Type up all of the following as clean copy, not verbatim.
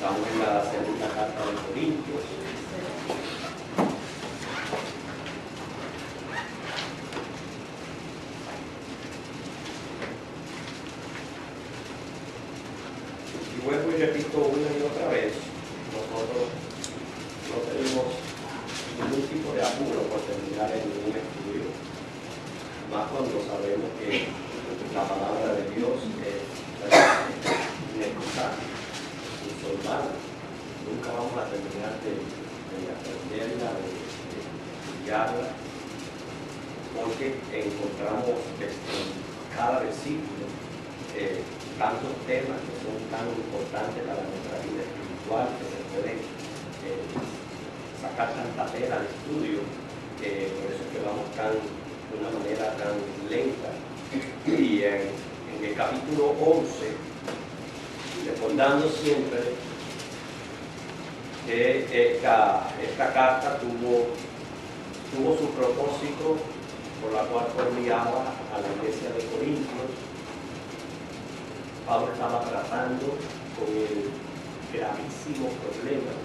Estamos en la segunda carta de Corintios. Y vuelvo y repito una y otra vez, nosotros no tenemos ningún tipo de apuro por terminar en ningún estudio, más cuando sabemos que la palabra de Dios es necesaria y soldada. Nunca vamos a terminar de aprenderla, de estudiarla, porque encontramos en cada versículo tantos temas que son tan importantes para nuestra vida espiritual, que se pueden sacar tanta tela de estudio, por eso es que vamos de una manera tan lenta. Y en el capítulo 11, recordando siempre que esta carta tuvo su propósito, por la cual fue enviada a la iglesia de Corintios. Pablo estaba tratando con el gravísimo problema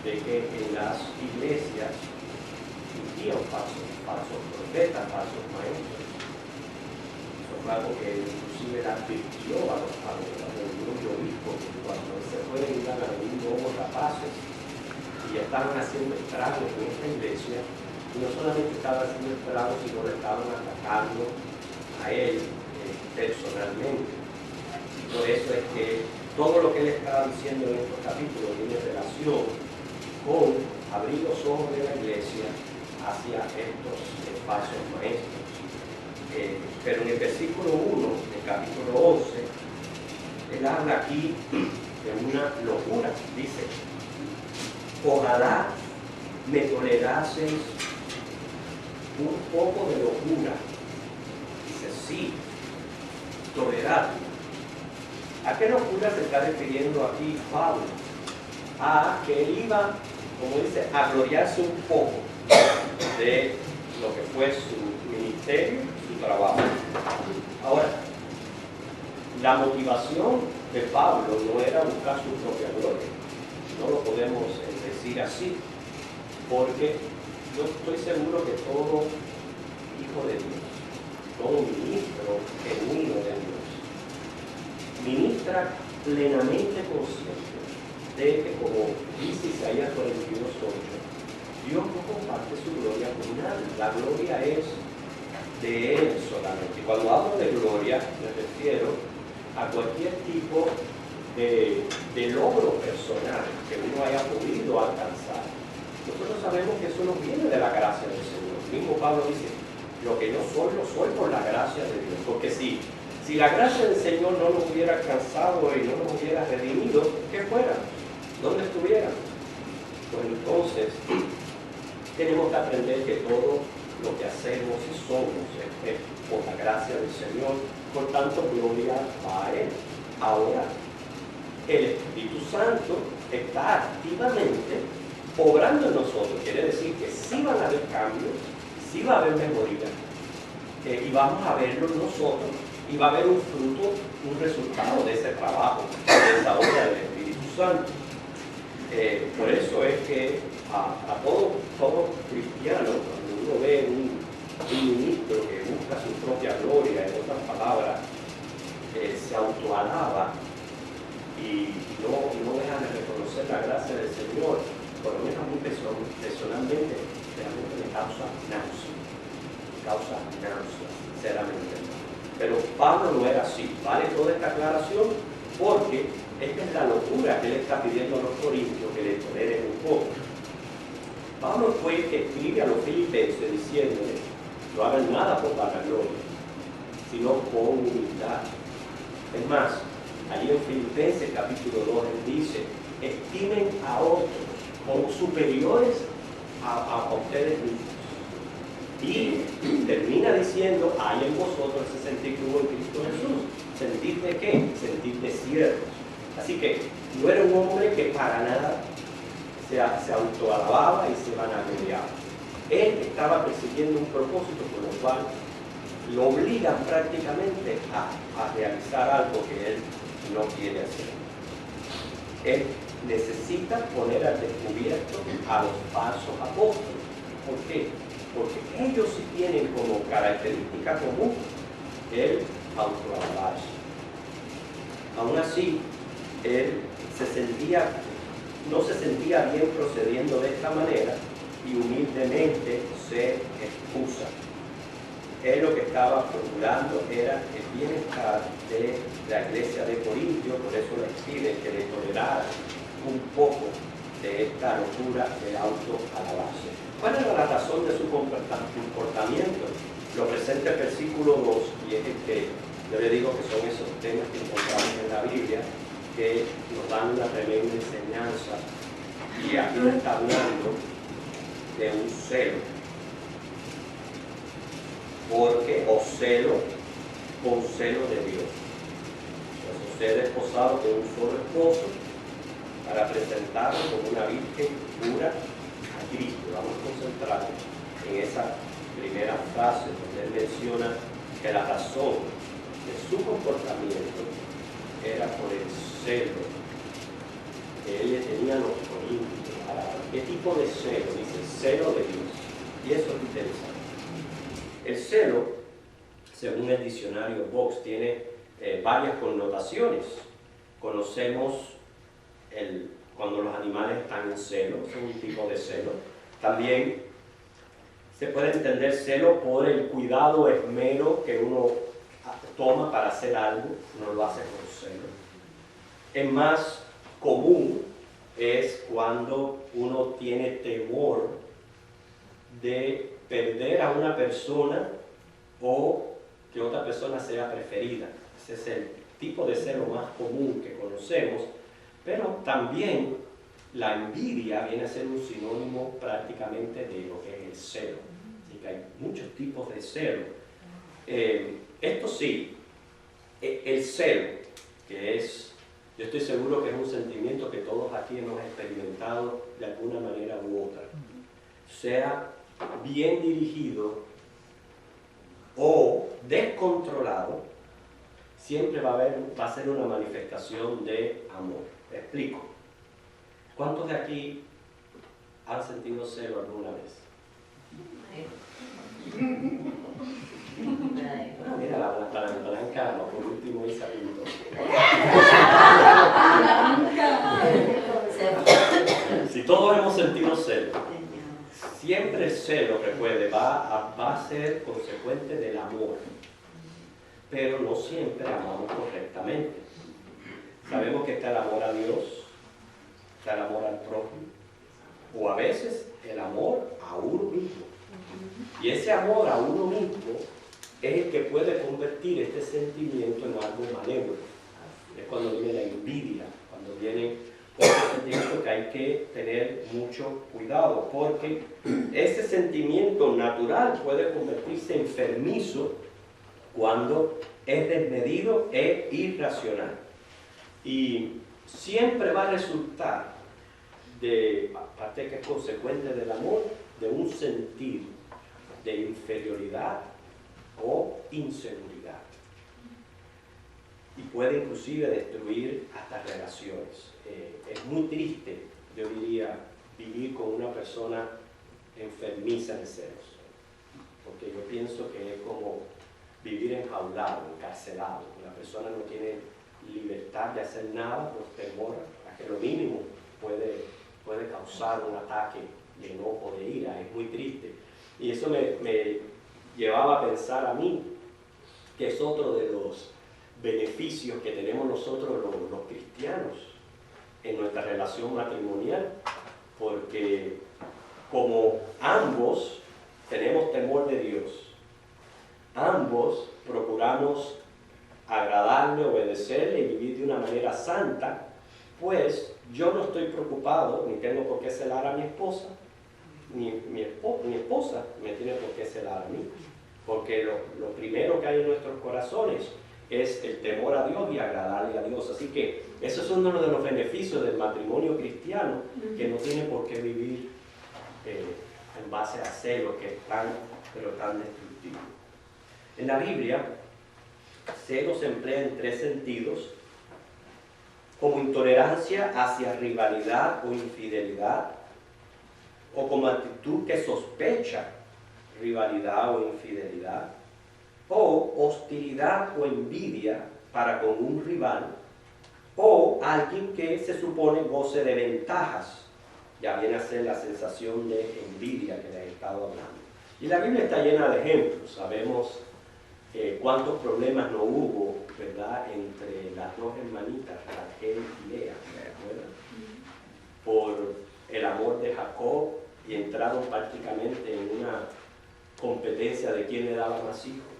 de que en las iglesias surgían falsos profetas, falsos maestros. Eso fue algo que inclusive le advirtió a los obispos, que cuando se fueron iban a venir nuevos rapaces y estaban haciendo estragos en esta iglesia, y no solamente estaban haciendo estragos, sino le estaban atacando a él personalmente. Por eso es que todo lo que él estaba diciendo en estos capítulos tiene relación con abrir los ojos de la iglesia hacia estos falsos maestros. Pero en el versículo 1 del capítulo 11, él habla aquí de una locura. Dice: ojalá me toleraseis un poco de locura. Dice: sí, tolerar. ¿A qué locura se está refiriendo aquí Pablo? A que él iba, como dice, a gloriarse un poco de lo que fue su ministerio, su trabajo. Ahora, la motivación de Pablo no era buscar su propia gloria. No lo podemos decir así, porque yo estoy seguro que todo hijo de Dios, todo ministro genuino de Dios, ministra plenamente consciente de que, como dice Isaías 42:8, Dios no comparte su gloria con nadie. La gloria es de Él solamente. Y cuando hablo de gloria, me refiero a cualquier tipo de logro personal que uno haya podido alcanzar. Nosotros sabemos que eso no viene de la gracia del Señor. El mismo Pablo dice: lo que yo soy, lo soy por la gracia de Dios. Porque si la gracia del Señor no nos hubiera alcanzado y no nos hubiera redimido, ¿qué fuera? ¿Dónde estuviera? Pues entonces tenemos que aprender que todo lo que hacemos y somos es por la gracia del Señor. Por tanto, gloria a Él. Ahora, el Espíritu Santo está activamente obrando en nosotros. Quiere decir que sí van a haber cambios, sí va a haber mejoría, y vamos a verlo nosotros, y va a haber un fruto, un resultado de ese trabajo, de esa obra del Espíritu Santo. Por eso es que a todo cristiano, cuando uno ve un ministro que busca su propia gloria, en otras palabras, se autoalaba y no deja de reconocer la gracia del Señor, por lo menos a mí personalmente, realmente me causa náusea, sinceramente. Pero Pablo no era así. Vale toda esta aclaración, porque esta es la locura que él está pidiendo a los corintios, que le toleren un poco. Pablo fue el que escribe a los filipenses diciéndoles: no hagan nada por vanagloria, sino con humildad. Es más, allí en Filipenses capítulo 2 él dice: estimen a otros como superiores a ustedes mismos. Y termina diciendo: hay en vosotros ese sentir que hubo en Cristo Jesús. ¿Sentir de qué? Sentir de siervos. Así que no era un hombre que para nada se autoalababa y se vanagloriaba. Él estaba persiguiendo un propósito por lo cual lo obligan prácticamente a realizar algo que él no quiere hacer. Él necesita poner al descubierto a los falsos apóstoles. ¿Por qué? Porque ellos sí tienen como característica común el autoalabarse. Aún así, él no se sentía bien procediendo de esta manera y humildemente se excusa. Él lo que estaba procurando era el bienestar de la iglesia de Corintio, por eso les pide que le tolerara un poco de esta locura de autoalabarse. ¿Cuál era la razón de su comportamiento? Lo presenta el versículo 2, y es el que yo le digo que son esos temas que encontramos en la Biblia, que nos dan una tremenda enseñanza, y aquí nos está hablando de un celo. Porque os celo con celo de Dios. Pues usted es desposado de un solo esposo para presentarlo como una virgen pura a Cristo. Vamos a concentrarnos en esa primera frase donde él menciona que la razón de su comportamiento era por el celo que él le tenía a los corintios. ¿Qué tipo de celo? Dice celo de Dios. Y eso es interesante. El celo, según el diccionario Vox, tiene varias connotaciones. Conocemos cuando los animales están en celo, es un tipo de celo. También se puede entender celo por el cuidado, esmero que uno toma para hacer algo, uno lo hace con celo. El más común es cuando uno tiene temor de perder a una persona o que otra persona sea preferida. Ese es el tipo de celo más común que conocemos, pero también la envidia viene a ser un sinónimo prácticamente de lo que es el celo. Así que hay muchos tipos de celo. Esto sí, el celo, que es, yo estoy seguro que es un sentimiento que todos aquí hemos experimentado de alguna manera u otra, sea bien dirigido o descontrolado, siempre va a ser una manifestación de amor. ¿Me explico? ¿Cuántos de aquí han sentido celo alguna vez? Ah, mira, la blanca, por último, Isa pintó. Si todos hemos sentido celo, siempre el celo, recuerde, va a ser consecuente del amor, pero no siempre amamos correctamente. Sabemos que está el amor a Dios, está el amor al prójimo, o a veces el amor a uno mismo. Y ese amor a uno mismo es el que puede convertir este sentimiento en algo malévolo. Es cuando viene la envidia, cuando viene otro sentimiento que hay que tener mucho cuidado, porque ese sentimiento natural puede convertirse en enfermizo cuando es desmedido e irracional. Y siempre va a resultar, aparte que es consecuente del amor, de un sentir de inferioridad o inseguridad. Y puede inclusive destruir hasta relaciones. Es muy triste, yo diría, vivir con una persona enfermiza de celos. Porque yo pienso que es como vivir enjaulado, encarcelado. La persona no tiene libertad de hacer nada por temor a que lo mínimo puede causar un ataque de enojo, de ira. Es muy triste. Y eso me llevaba a pensar a mí que es otro de los beneficios que tenemos nosotros los cristianos en nuestra relación matrimonial, porque como ambos tenemos temor de Dios, ambos procuramos agradarle, obedecerle y vivir de una manera santa, pues yo no estoy preocupado, ni tengo por qué celar a mi esposa, ni mi esposa me tiene por qué celar a mí, porque lo primero que hay en nuestros corazones es el temor a Dios y agradarle a Dios. Así que eso es uno de los beneficios del matrimonio cristiano, que no tiene por qué vivir en base a celos que es tan destructivo. En la Biblia, celo se emplea en tres sentidos como intolerancia hacia rivalidad o infidelidad, o como actitud que sospecha rivalidad o infidelidad, o hostilidad o envidia para con un rival, o alguien que se supone goce de ventajas. Ya viene a ser la sensación de envidia que les he estado hablando. Y la Biblia está llena de ejemplos. Sabemos cuántos problemas no hubo, ¿verdad?, entre las dos hermanitas, Raquel y Lea, ¿verdad?, por el amor de Jacob, y entraron prácticamente en una competencia de quién le daba más hijos.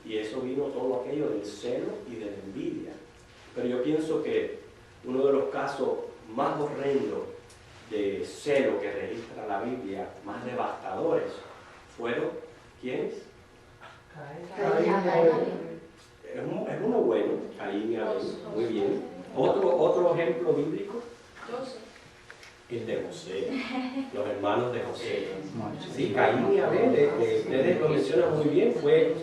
Y eso vino todo aquello del celo y de la envidia. Pero yo pienso que uno de los casos más horrendos de celo que registra la Biblia, más devastadores, fueron, ¿quiénes? Es uno bueno, Caín y Abel, muy bien. Otro ejemplo bíblico, el de José, los hermanos de José. Sí, Caín y Abel, ustedes lo mencionan muy bien, fue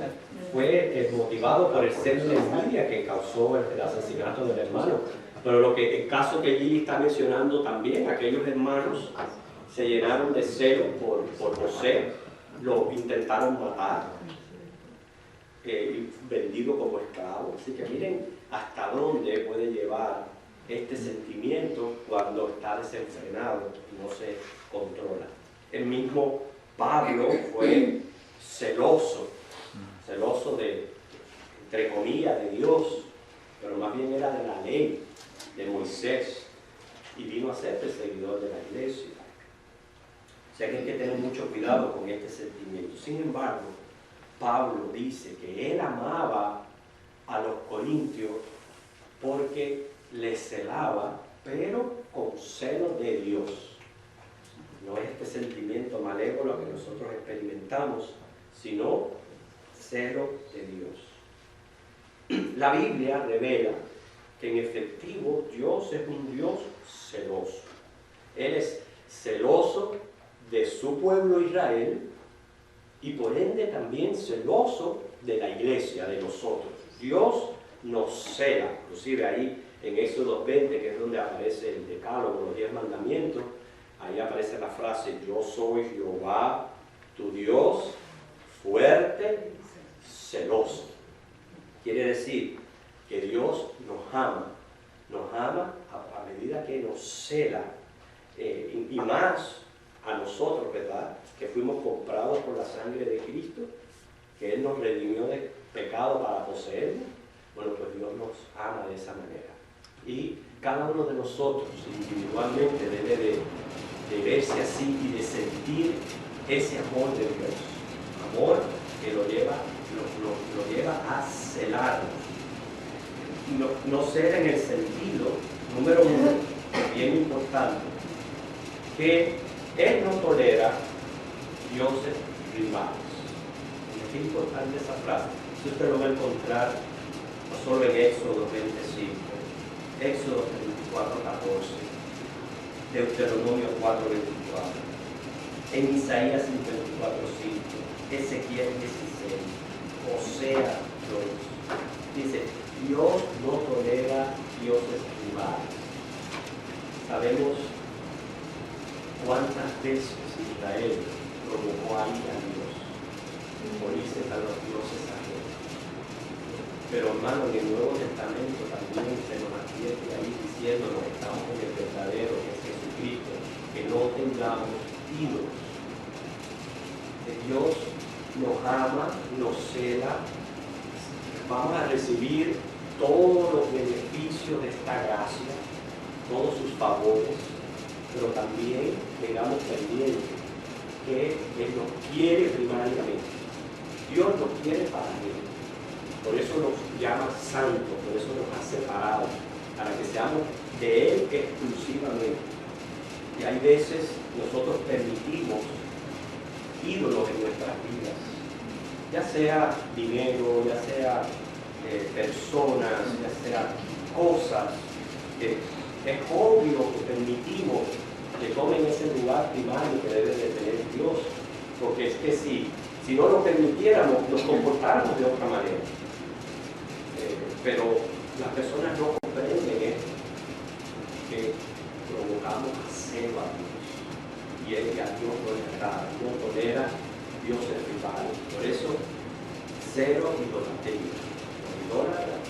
motivado por el celo de envidia que causó el asesinato del hermano. Pero el caso que Gili está mencionando también, aquellos hermanos se llenaron de celo por José, lo intentaron matar, vendido como esclavo. Así que miren hasta dónde puede llevar este sentimiento cuando está desenfrenado y no se controla. El mismo Pablo fue celoso de, entre comillas, de Dios, pero más bien era de la ley de Moisés, y vino a ser perseguidor de la iglesia. O sea que hay que tener mucho cuidado con este sentimiento. Sin embargo, Pablo dice que él amaba a los corintios porque les celaba, pero con celo de Dios. No es este sentimiento malévolo que nosotros experimentamos, sino celo de Dios. La Biblia revela que en efectivo Dios es un Dios celoso. Él es celoso de su pueblo Israel y por ende también celoso de la iglesia, de nosotros. Dios nos cela, inclusive ahí en Éxodo 20, que es donde aparece el decálogo, los 10 mandamientos, ahí aparece la frase: yo soy Jehová, tu Dios, fuerte, celoso. Quiere decir que Dios nos ama a medida que nos cela, y más a nosotros, ¿verdad?, que fuimos comprados por la sangre de Cristo, que Él nos redimió de pecado para poseerlo. Bueno, pues Dios nos ama de esa manera. Y cada uno de nosotros individualmente debe de verse así y de sentir ese amor de Dios. Amor que lo lleva a celarnos. No ser en el sentido, número uno, bien importante, que Él no tolera dioses rivales. Es importante esa frase. Si usted lo va a encontrar no solo en Éxodo 25, Éxodo 34:14, Deuteronomio 4:24, en Isaías 54:5, Ezequiel 16, Osea 2. Dice: Dios no tolera dioses rivales. Sabemos cuántas veces Israel provocó ahí a Dios por irse a los dioses ajenos. Pero hermano, en el Nuevo Testamento también se nos advierte ahí diciéndonos que estamos en el verdadero, que es Jesucristo, que no tengamos ídolos. Que Dios nos ama, nos cela. Vamos a recibir todos los beneficios de esta gracia, todos sus favores, pero también tengamos pendiente que Él nos quiere primariamente. Dios nos quiere para Él. Por eso nos llama santos, por eso nos ha separado, para que seamos de Él exclusivamente. Y hay veces nosotros permitimos ídolos en nuestras vidas, ya sea dinero, ya sea personas, ya sea cosas, que es obvio que permitimos que tomen ese lugar primario que debe de tener Dios, porque es que si no lo permitiéramos, nos comportáramos de otra manera. Pero las personas no comprenden esto, que provocamos celo a Dios. Y es que a Dios no le agrada, no tolera dioses rivales. Por eso, cero idolatría. Los idólatras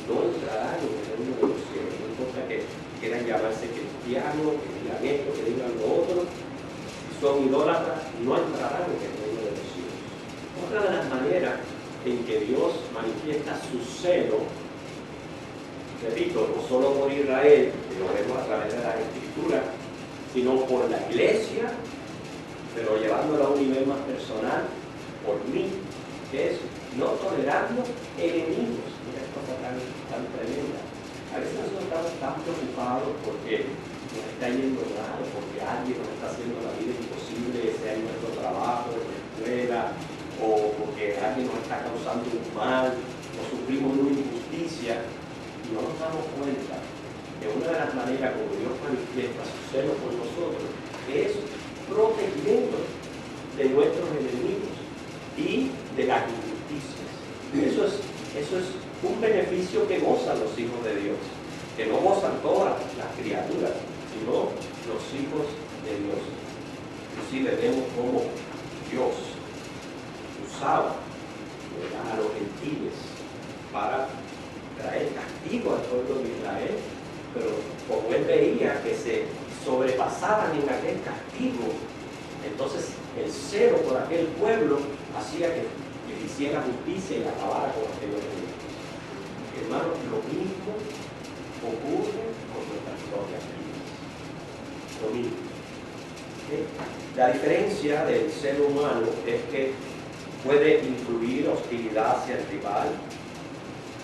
no entrarán en el reino de los cielos. No importa que quieran llamarse cristianos, que digan esto, que digan lo otro. Si son idólatras, no entrarán en el reino de los cielos. Otra de las maneras en que Dios manifiesta su celo, repito, no solo por Israel, que lo vemos a través de las Escrituras, sino por la iglesia, pero llevándolo a un nivel más personal, por mí, que es no tolerando enemigos. Mira, esta cosa tan tremenda. A veces nosotros estamos tan preocupados porque nos está yendo mal, porque alguien nos está haciendo la vida imposible, sea en nuestro trabajo, en la escuela, o porque alguien nos está causando un mal, o sufrimos una injusticia, y no nos damos cuenta que una de las maneras como Dios manifiesta su celo por nosotros es protegiendo de nuestros enemigos y de las injusticias. Eso es un beneficio que gozan los hijos de Dios, que no gozan todas las criaturas, sino los hijos de Dios. Inclusive vemos cómo Dios usaba a los gentiles para traer castigo al pueblo de Israel, pero como él veía que se sobrepasaban en aquel castigo, entonces el celo por aquel pueblo hacía que hiciera justicia y acabara con aquellos enemigos. Hermanos, lo mismo ocurre con nuestras propias vidas. Lo mismo. ¿Okay? La diferencia del ser humano es que puede influir hostilidad hacia el rival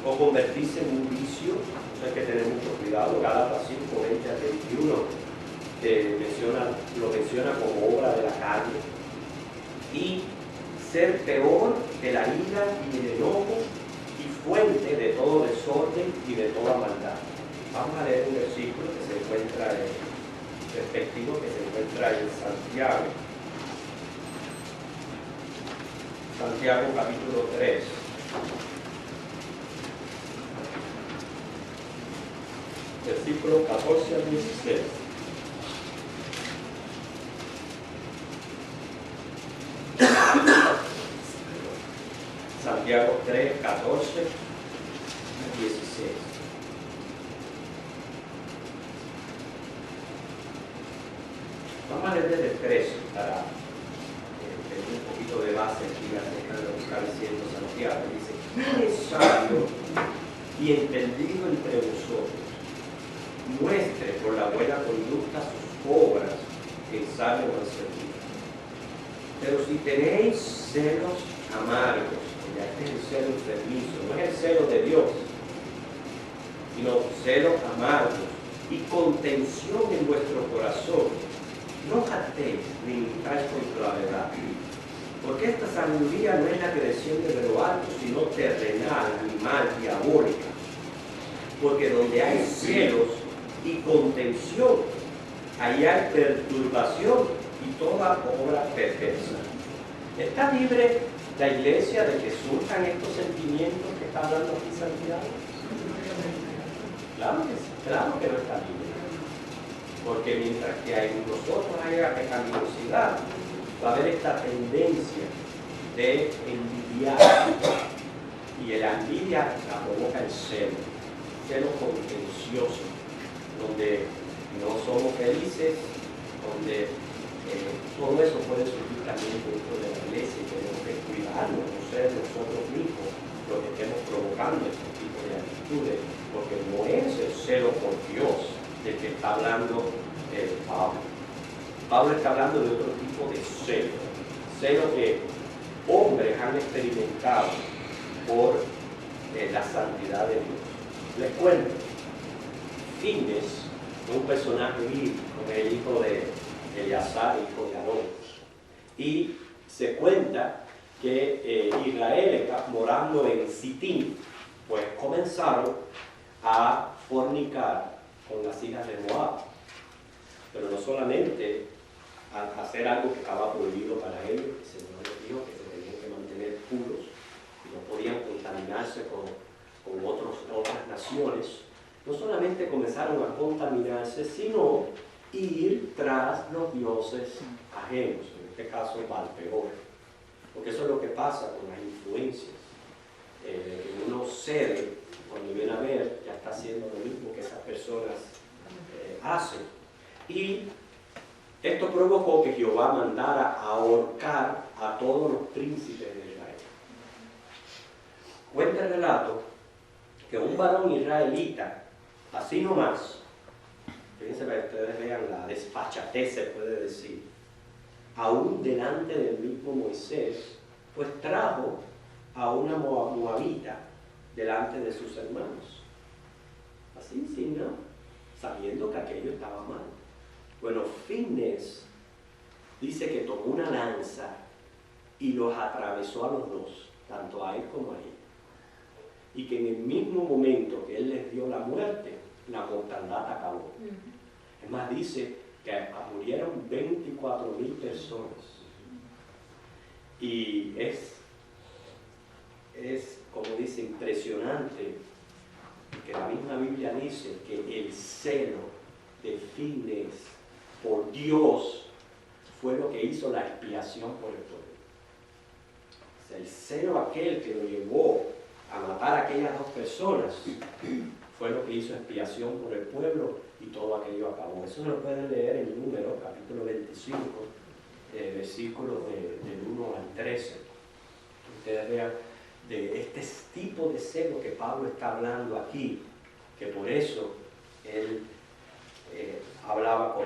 o convertirse en un vicio. Hay que tener mucho cuidado. Gálatas 5, 20 al 21 lo menciona como obra de la carne. Y ser peor que la ira y el enojo y fuente de todo desorden y de toda maldad. Vamos a leer un versículo que se encuentra respectivo que se encuentra en Santiago. Santiago capítulo 3. Versículo 14 al 16. Santiago 3, 14 al 16. Vamos a leer desde el 13 para tener un poquito de base aquí acerca de lo que está diciendo Santiago. Dice: ¿quién es sabio y entendido entre vosotros? Muestre por la buena conducta sus obras en sabio mansedumbre. Pero si tenéis celos amargos, ya este es el celo enfermizo, no es el celo de Dios, sino celos amargos y contención en vuestro corazón, no jactéis ni mintáis contra la verdad, porque esta sabiduría no es la que desciende de lo alto, sino terrenal, animal, diabólica. Porque donde hay celos y contención, ahí hay perturbación y toda obra perversa. ¿Está libre la iglesia de que surjan estos sentimientos que está hablando aquí Santiago? Claro que sí, claro que no está libre. Porque mientras que en nosotros haya pecaminosidad, va a haber esta tendencia de envidiar, y la envidia la provoca el celo contencioso, donde no somos felices, donde todo eso puede surgir también dentro de la iglesia y tenemos que cuidarnos, no ser nosotros mismos los que estemos provocando este tipo de actitudes, porque no es el celo por Dios del que está hablando Pablo. Pablo está hablando de otro tipo de celo que hombres han experimentado por la santidad de Dios. Les cuento, Fines, un personaje bíblico, el hijo de Eleazar, hijo de Aarón, y se cuenta que Israel está morando en Sitín, pues comenzaron a fornicar con las hijas de Moab, pero no solamente a hacer algo que estaba prohibido para ellos, el Señor les dijo que se tenían que mantener puros y no podían contaminarse con otras naciones, no solamente comenzaron a contaminarse, sino ir tras los dioses ajenos, en este caso Baal-peor. Porque eso es lo que pasa con las influencias. Que uno cede, cuando viene a ver, ya está haciendo lo mismo que esas personas hacen. Y esto provocó que Jehová mandara a ahorcar a todos los príncipes de Israel. Cuenta el relato que un varón israelita, así nomás, fíjense para que ustedes vean la desfachatez, se puede decir, aún delante del mismo Moisés, pues trajo a una moabita delante de sus hermanos. Así, sí, ¿no? Sabiendo que aquello estaba mal. Bueno, Finés dice que tomó una lanza y los atravesó a los dos, tanto a él como a ella. Y que en el mismo momento que él les dio la muerte, la mortandad acabó. Es más, dice que murieron 24,000 personas. Y es, como dice, impresionante que la misma Biblia dice que el celo de Finés por Dios fue lo que hizo la expiación por el pueblo. O sea, el celo aquel que lo llevó a matar a aquellas dos personas fue lo que hizo expiación por el pueblo y todo aquello acabó. Eso se lo pueden leer en Números, capítulo 25, versículos del 1 al 13. Ustedes vean de este tipo de celo que Pablo está hablando aquí, que por eso él hablaba con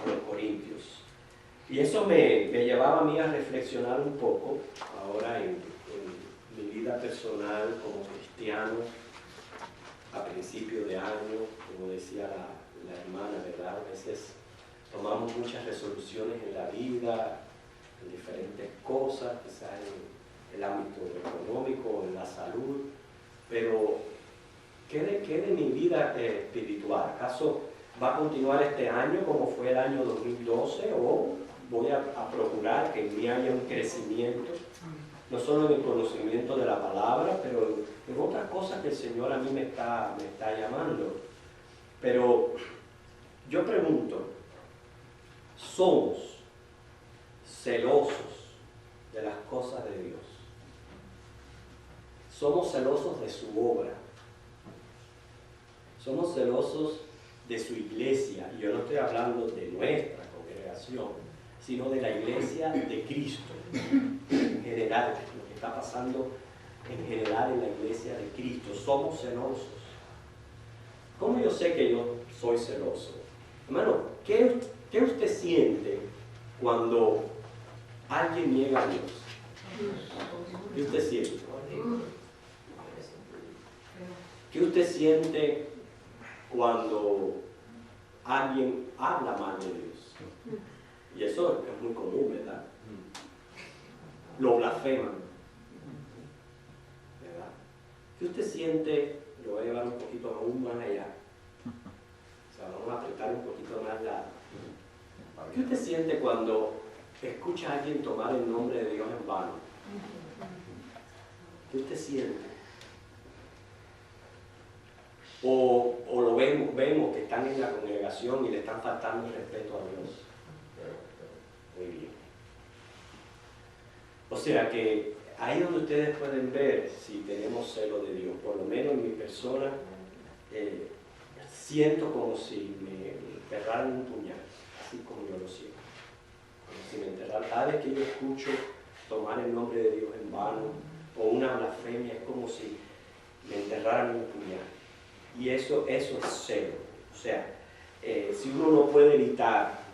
los corintios. Y eso me llevaba a mí a reflexionar un poco ahora en mi vida personal como cristiano, a principio de año, como decía la hermana, ¿verdad? A veces tomamos muchas resoluciones en la vida, en diferentes cosas, quizás en el ámbito económico, en la salud, pero ¿qué de mi vida espiritual? ¿Acaso va a continuar este año como fue el año 2012 o voy a procurar que en mí haya un crecimiento, no solo en el conocimiento de la palabra, pero en otras cosas que el Señor a mí me está llamando? Pero yo pregunto, ¿somos celosos de las cosas de Dios? ¿Somos celosos de su obra? ¿Somos celosos de su iglesia? Y yo no estoy hablando de nuestra congregación, sino de la iglesia de Cristo, en general, lo que está pasando en general en la iglesia de Cristo. ¿Somos celosos? ¿Cómo yo sé que yo soy celoso? Hermano, ¿qué usted siente cuando alguien niega a Dios? ¿Qué usted siente? ¿Qué usted siente cuando alguien habla mal de Dios? Y eso es muy común, ¿verdad? Lo blasfeman, ¿verdad? ¿Qué usted siente? Lo voy a llevar un poquito aún más allá. O sea, vamos a apretar un poquito más la... ¿Qué usted siente cuando escucha a alguien tomar el nombre de Dios en vano? ¿Qué usted siente? O lo vemos que están en la congregación y le están faltando el respeto a Dios. Muy bien. O sea que ahí donde ustedes pueden ver si tenemos celo de Dios. Por lo menos en mi persona siento como si me enterraran un puñal, así como yo lo siento. Como si me enterraran. Cada vez que yo escucho tomar el nombre de Dios en vano o una blasfemia, es como si me enterraran un puñal. Y eso es celo. O sea, si uno no puede evitar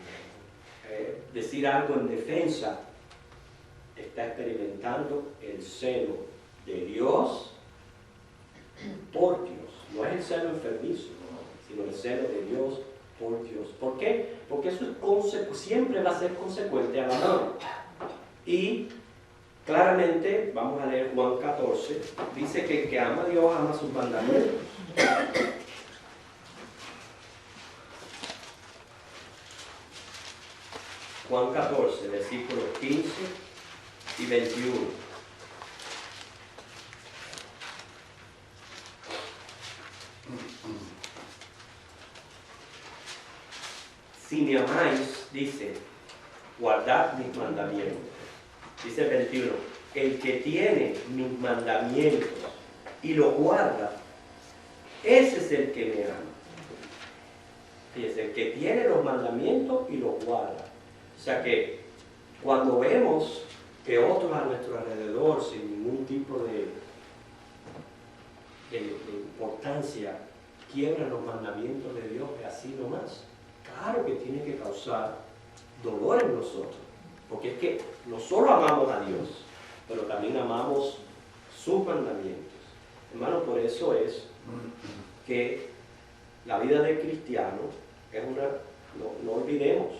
decir algo en defensa, está experimentando el celo de Dios por Dios. No es el celo enfermizo, sino el celo de Dios por Dios. ¿Por qué? Porque eso siempre va a ser consecuente al amor. Y claramente, vamos a leer Juan 14, dice que el que ama a Dios ama sus mandamientos. Juan 14, versículos 15 y 21. si me amáis, dice, guardad mis mandamientos. Dice el 21, el que tiene mis mandamientos y los guarda, ese es el que me ama. Fíjense, el que tiene los mandamientos y los guarda. O sea que cuando vemos que otros a nuestro alrededor, sin ningún tipo de importancia, quiebran los mandamientos de Dios, es así nomás. Claro que tiene que causar dolor en nosotros, porque es que no solo amamos a Dios, pero también amamos sus mandamientos. Hermano, por eso es que la vida del cristiano es una, no olvidemos,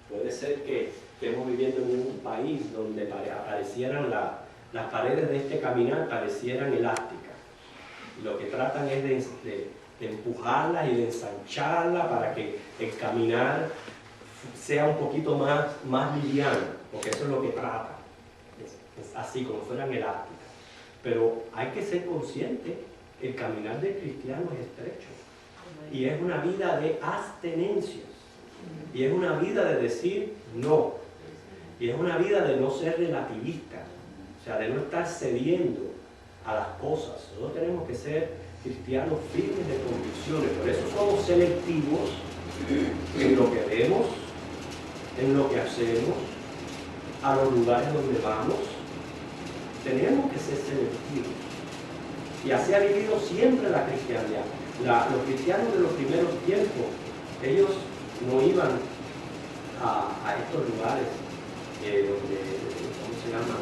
puede ser que estemos viviendo en un país donde aparecieran las paredes de este caminar parecieran elásticas. Lo que tratan es de empujarla y de ensancharla para que el caminar sea un poquito más liviano, porque eso es lo que tratan. Es así, como fueran elásticas. Pero hay que ser consciente, el caminar del cristiano es estrecho. Y es una vida de abstenencias. Y es una vida de decir no. Y es una vida de no ser relativista. O sea, de no estar cediendo a las cosas. Nosotros tenemos que ser cristianos firmes de convicciones. Por eso somos selectivos en lo que vemos, en lo que hacemos, a los lugares donde vamos. Tenemos que ser selectivos. Y así ha vivido siempre la cristiandad. Los cristianos de los primeros tiempos, ellos no iban a estos lugares donde, ¿cómo se llaman?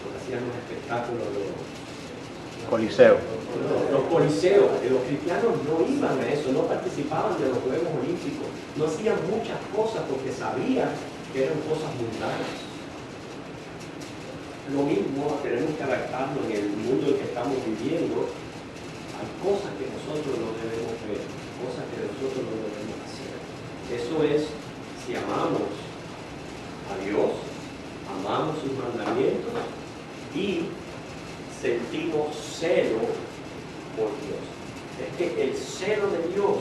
Donde hacían los espectáculos, Coliseo. Los coliseos. Los cristianos no iban a eso, no participaban de los Juegos Olímpicos, no hacían muchas cosas porque sabían que eran cosas mundanas. Lo mismo tenemos que adaptarlo en el mundo en que estamos viviendo. Hay cosas que nosotros no debemos ver, cosas que nosotros no debemos hacer. Eso es, si amamos a Dios, amamos sus mandamientos y sentimos celo por Dios. Es que el celo de Dios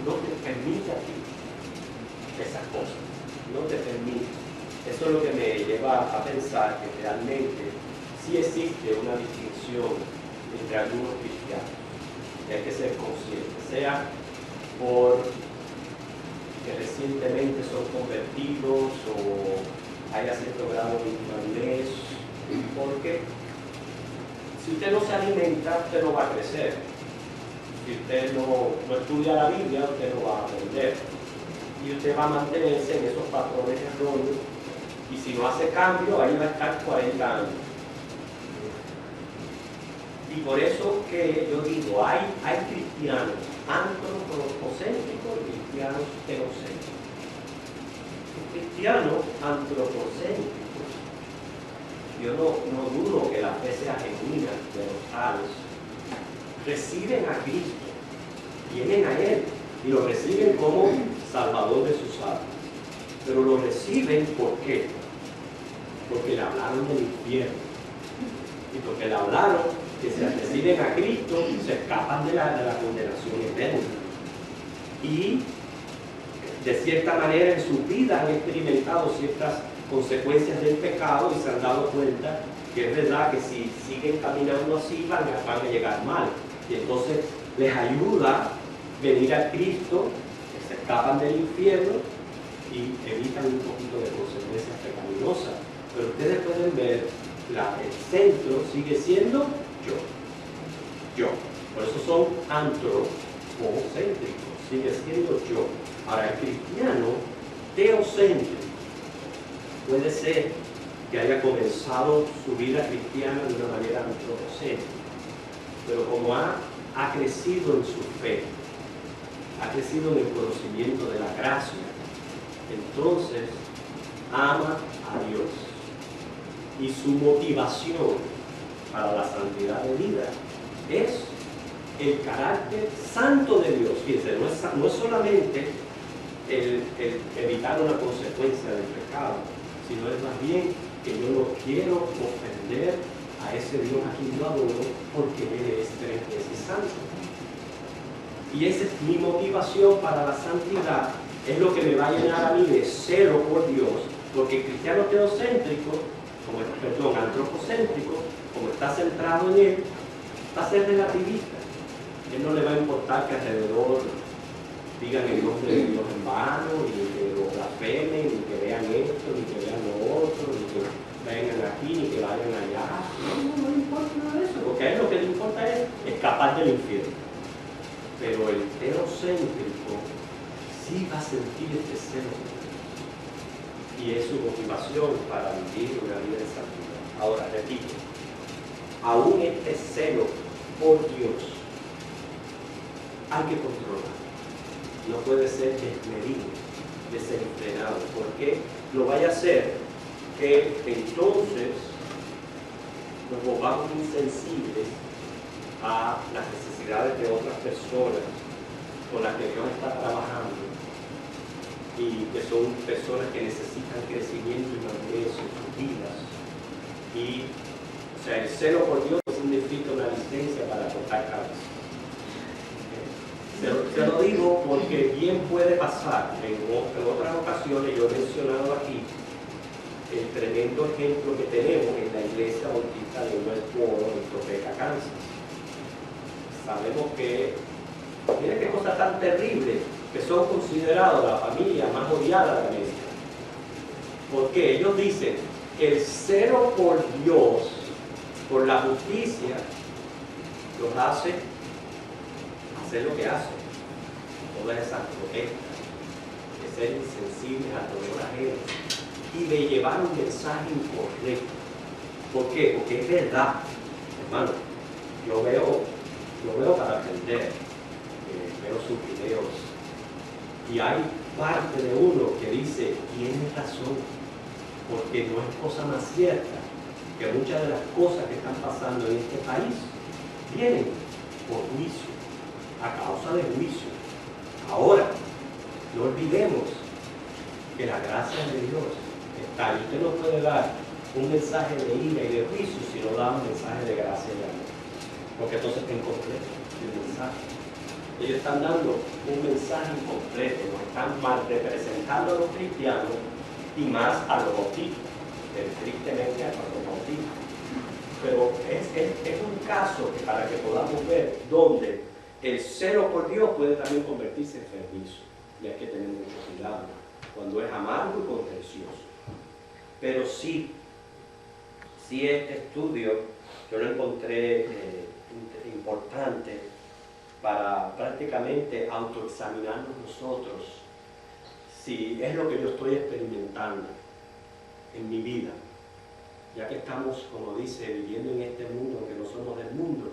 no te permite a ti esas cosas, no te permite. Eso es lo que me lleva a pensar que realmente sí existe una distinción entre algunos cristianos. Y hay que ser conscientes, sea por que recientemente son convertidos o haya cierto grado de inmadurez, porque si usted no se alimenta, usted no va a crecer. Si usted no estudia la Biblia, usted no va a aprender. Y usted va a mantenerse en esos patrones erróneos. Y si no hace cambio, ahí va a estar 40 años. Y por eso que yo digo, hay cristianos antropocéntricos y cristianos teocéntricos. Los cristianos antropocéntricos, yo no dudo que la fe sea genuina de los tales, reciben a Cristo, vienen a Él y lo reciben como Salvador de sus almas. Pero lo reciben, ¿por qué? Porque le hablaron del infierno. Y porque le hablaron que si reciben a Cristo, se escapan de la condenación eterna. Y de cierta manera en su vida han experimentado ciertas consecuencias del pecado y se han dado cuenta que es verdad que si siguen caminando así van a llegar mal. Y entonces les ayuda venir a Cristo, que se escapan del infierno y evitan un poquito de consecuencias pecaminosas. Pero ustedes pueden ver, el centro sigue siendo yo. Por eso son antropocéntricos, sigue siendo yo. Ahora, el cristiano teocéntrico puede ser que haya comenzado su vida cristiana de una manera antropocéntrica, pero como ha crecido en su fe, ha crecido en el conocimiento de la gracia, entonces ama a Dios. Y su motivación para la santidad de vida es el carácter santo de Dios. Fíjense, no es solamente el evitar una consecuencia del pecado, sino es más bien que yo no quiero ofender a ese Dios a quien yo adoro porque Él es 3 veces santo. Y esa es mi motivación para la santidad, es lo que me va a llenar a mí de celo por Dios, porque el cristiano teocéntrico, antropocéntrico, como está centrado en Él, va a ser relativista. Él no le va a importar que alrededor digan el nombre de Dios en vano, ni que lo blasfemen, ni que vean esto, ni que vean lo otro, ni que vengan aquí, ni que vayan allá. No le importa nada de eso, porque a él lo que le importa es escapar del infierno. Pero el teocéntrico sí va a sentir este celo. Y es su motivación para vivir una vida de santidad. Ahora, repito, aún este celo por Dios hay que controlar. No puede ser desmedido, desenfrenado, porque lo vaya a hacer que entonces nos volvamos insensibles a las necesidades de otras personas con las que Dios está trabajando y que son personas que necesitan crecimiento y madurez en sus vidas. Y, o sea, el celo por Dios significa una licencia para cortar cabezas. Se lo digo porque bien puede pasar. En otras ocasiones yo he mencionado aquí el tremendo ejemplo que tenemos en la iglesia bautista de Westboro, en Topeka, Kansas. Sabemos que, miren qué cosa tan terrible, que son considerados la familia más odiada de la iglesia. Porque ellos dicen que el celo por Dios, por la justicia, los hace hacer lo que hacen, todas esas protestas, de ser insensibles al dolor ajeno y de llevar un mensaje incorrecto. ¿Por qué? Porque es verdad, hermano. Yo veo para aprender, veo sus videos y hay parte de uno que dice, tienes razón, porque no es cosa más cierta que muchas de las cosas que están pasando en este país vienen por juicio, a causa de juicio. Ahora, no olvidemos que la gracia de Dios está, y usted no puede dar un mensaje de ira y de juicio si no da un mensaje de gracia y de amor, porque entonces está incompleto el mensaje. Ellos están dando un mensaje incompleto, nos están mal representando a los cristianos y más a los bautistas, tristemente a los bautistas. Pero es un caso que para que podamos ver donde el celo por Dios puede también convertirse en enfermizo, y hay que tener mucho cuidado cuando es amargo y contencioso. Pero sí este estudio yo lo encontré importante para prácticamente autoexaminarnos nosotros si es lo que yo estoy experimentando en mi vida, ya que estamos, como dice, viviendo en este mundo, que no somos del mundo.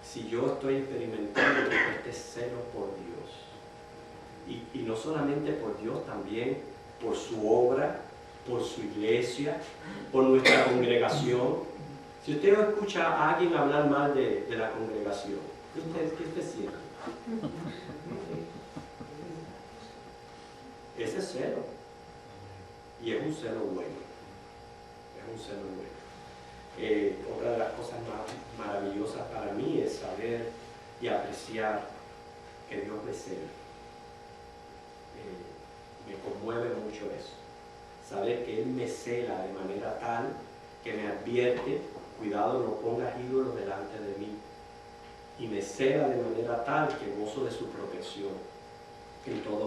Si yo estoy experimentando este celo por Dios, y no solamente por Dios, también por su obra, por su iglesia, por nuestra congregación. Si usted escucha a alguien hablar mal de la congregación, ¿qué usted siente? Ese es celo, y es un celo bueno, es un celo bueno. Otra de las cosas más maravillosas para mí es saber y apreciar que Dios me cela. Me conmueve mucho eso. Saber que Él me cela de manera tal que me advierte, cuidado, no pongas ídolos delante de mí. Y me cela de manera tal que gozo de su protección en todo